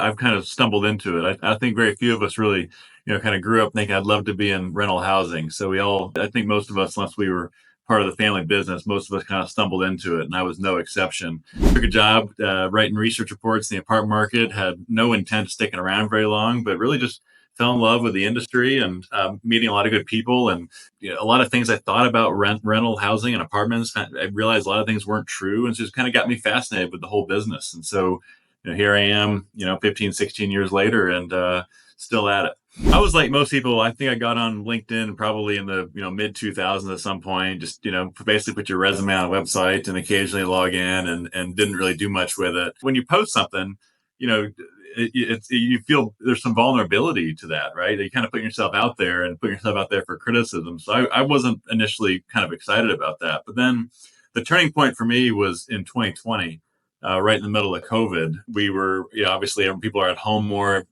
I've kind of stumbled into it. I think very few of us really, kind of grew up thinking I'd love to be in rental housing. So I think most of us, unless we were part of the family business, most of us kind of stumbled into it, and I was no exception. Took a job writing research reports in the apartment market, had no intent of sticking around very long, but really just fell in love with the industry and meeting a lot of good people and a lot of things I thought about rental housing and apartments. I realized a lot of things weren't true, and so just kind of got me fascinated with the whole business. And so here I am, 15, 16 years later and still at it. I was like most people. I think I got on LinkedIn probably in the mid 2000s at some point. Just basically put your resume on a website and occasionally log in and didn't really do much with it. When you post something, you know, you feel there's some vulnerability to that, right? You kind of put yourself out there and put yourself out there for criticism. So I wasn't initially kind of excited about that, but then the turning point for me was in 2020, right in the middle of COVID. We were, obviously people are at home more.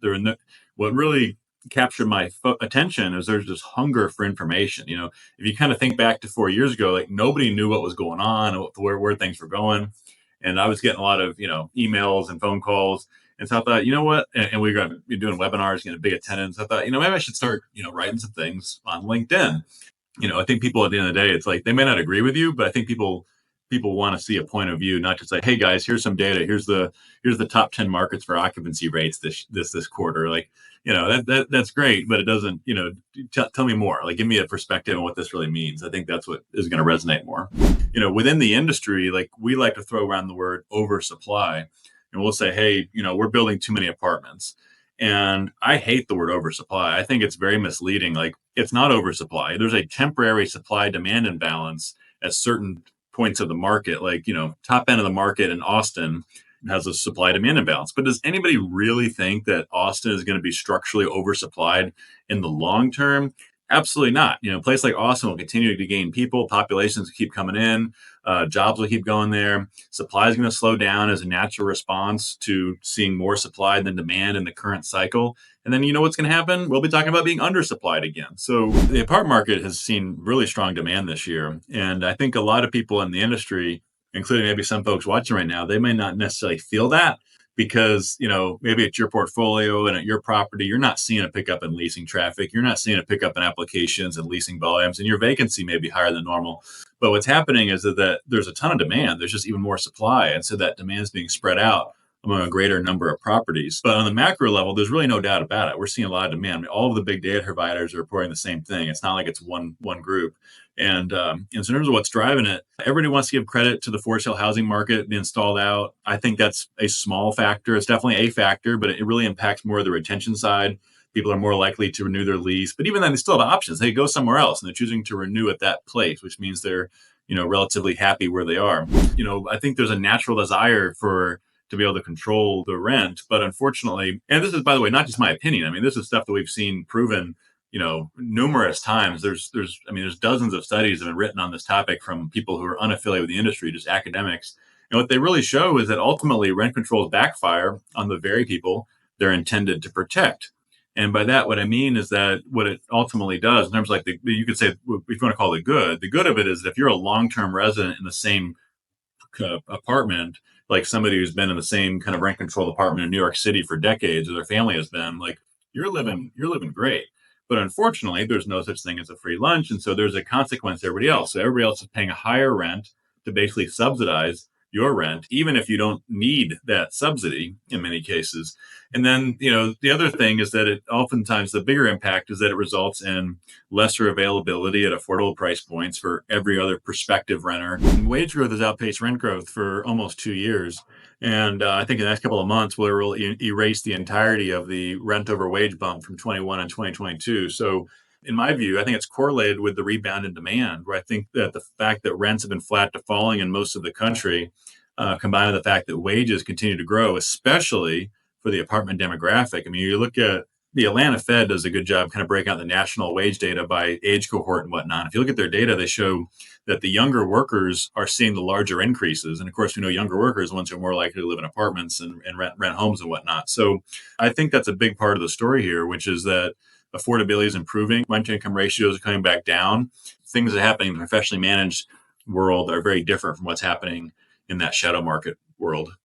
What really captured my attention is there's this hunger for information. If you kind of think back to 4 years ago, like nobody knew what was going on, where things were going. And I was getting a lot of, emails and phone calls. And so I thought, you know what? And we are going to be doing webinars, big attendance. I thought, maybe I should start, writing some things on LinkedIn. I think people at the end of the day, it's like they may not agree with you, but I think people want to see a point of view, not just like, hey guys, here's some data. Here's the top 10 markets for occupancy rates this quarter. Like, that's great, but it doesn't, tell me more. Like, give me a perspective on what this really means. I think that's what is going to resonate more. Within the industry, like we like to throw around the word oversupply, and we'll say, hey, we're building too many apartments. And I hate the word oversupply. I think it's very misleading. Like, it's not oversupply. There's a temporary supply demand imbalance at certain points of the market. Like, top end of the market in Austin has a supply demand imbalance. But does anybody really think that Austin is going to be structurally oversupplied in the long term? Absolutely not. A place like Austin will continue to gain people, populations will keep coming in, jobs will keep going there. Supply is going to slow down as a natural response to seeing more supply than demand in the current cycle. And then what's going to happen? We'll be talking about being undersupplied again. So the apartment market has seen really strong demand this year. And I think a lot of people in the industry, including maybe some folks watching right now, they may not necessarily feel that because, maybe it's your portfolio and at your property, you're not seeing a pickup in leasing traffic. You're not seeing a pickup in applications and leasing volumes, and your vacancy may be higher than normal. But what's happening is that there's a ton of demand. There's just even more supply. And so that demand is being spread out among a greater number of properties. But on the macro level, there's really no doubt about it. We're seeing a lot of demand. I mean, all of the big data providers are reporting the same thing. It's not like it's one group. And so in terms of what's driving it, everybody wants to give credit to the for sale housing market being stalled out. I think that's a small factor. It's definitely a factor, but it really impacts more of the retention side. People are more likely to renew their lease, but even then, they still have options. They go somewhere else, and they're choosing to renew at that place, which means they're relatively happy where they are. I think there's a natural desire to be able to control the rent, but unfortunately, and this is, by the way, not just my opinion. I mean, this is stuff that we've seen proven numerous times. There's dozens of studies that have been written on this topic from people who are unaffiliated with the industry, just academics. And what they really show is that ultimately rent controls backfire on the very people they're intended to protect. And by that, what I mean is that what it ultimately does, in terms of like you could say, if you want to call it the good of it is that if you're a long-term resident in the same apartment, like somebody who's been in the same kind of rent controlled apartment in New York City for decades, or their family has been, like you're living great. But unfortunately, there's no such thing as a free lunch, and so there's a consequence to everybody else. So everybody else is paying a higher rent to basically subsidize your rent, even if you don't need that subsidy in many cases. And then, the other thing is that it oftentimes the bigger impact is that it results in lesser availability at affordable price points for every other prospective renter. And wage growth has outpaced rent growth for almost 2 years. And I think in the next couple of months, we'll erase the entirety of the rent over wage bump from 21 and 2022. So in my view, I think it's correlated with the rebound in demand, where I think that the fact that rents have been flat to falling in most of the country, combined with the fact that wages continue to grow, especially for the apartment demographic. I mean, you look at the Atlanta Fed does a good job kind of breaking out the national wage data by age cohort and whatnot. If you look at their data, they show that the younger workers are seeing the larger increases. And of course, we know younger workers are the ones who are more likely to live in apartments and rent homes and whatnot. So I think that's a big part of the story here, which is that affordability is improving. Rent to income ratios are coming back down. Things that are happening in the professionally managed world are very different from what's happening in that shadow market world.